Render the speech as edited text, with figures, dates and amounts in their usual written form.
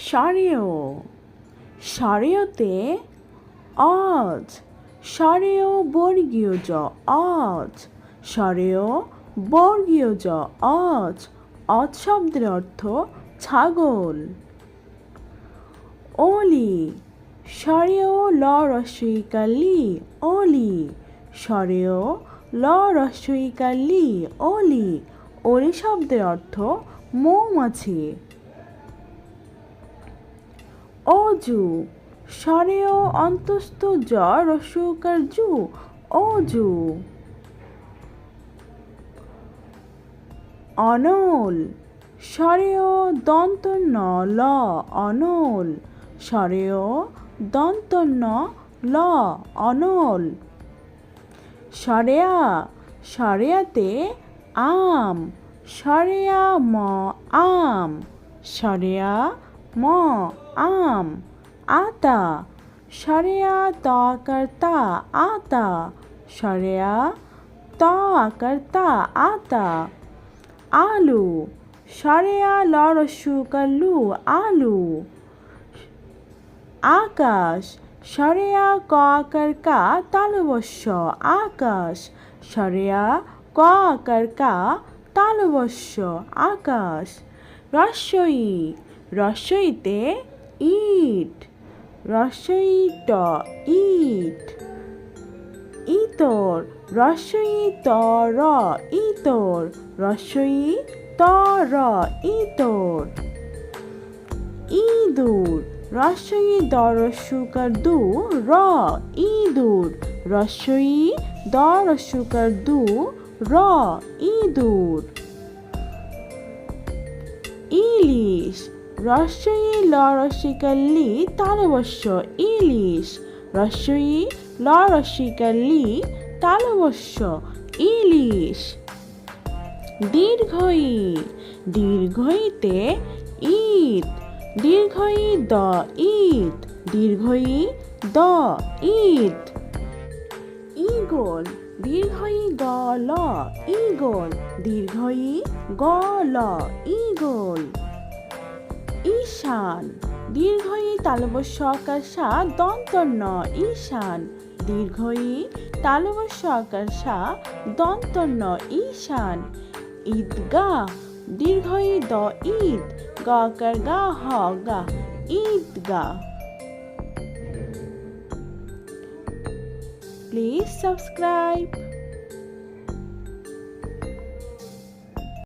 সরেও সরেওতে অজ সরেও বর্গীয় জ অজ সরেও বর্গীয় জ অজ অজ শব্দের অর্থ ছাগল। অলি সরেও ল রস্বইকার লি অলি সরেও ল রস্বইকার লি অলি অলি শব্দের অর্থ মৌমাছি। অজু সরেও অন্তস্থ জ রস্বইকার জু অজু। অনল সরেও দন্ত ন ল অনল সরেও দন্ত ন ল অনল। সরেয়া সরেয়াতে আম সরেয়া ম আম সরেয়া ম আম। আতা সরেয়া ত আকার তা আতা সরেয়া ত আকার তা আতা। আলু সরেয়া ল রস্বইকার লু আলু। আকাশ সরেয়া ক আকার কা তালবস্য আকাশ সরেয়া ক আকার কা তালবস্য আকাশ। রস্বই রস্বইতে ইট রস্বই ট ইট। ইতর রস্বই ত র ইতর রস্বই ত র ইতর। ইঁদুর রস্বই দ রস্বইকার দু র ইঁদুর রস্বই দ রস্বইকার দু র ইঁদুর। ইলিশ রস্বই ল রস্বইকার লি তালবস্য ইলিশ রস্বই ল রস্বইকার লি তালবস্য ইলিশ। দীর্ঘই দীর্ঘইতে ঈদ দীর্ঘই দ ঈদ দীর্ঘই দ ঈদ। ঈগল দীর্ঘই গ ল ঈগল দীর্ঘই গ ল ঈগল। ঈশান দীর্ঘই তালবস্য আকার সা দন্ত ন ঈশান দীর্ঘই তালবস্য আকার সা দন্ত ন ঈশান। ঈদগাহ দীর্ঘই দ ঈদ গ আকার গা হ গা ঈদগাহ। Please subscribe.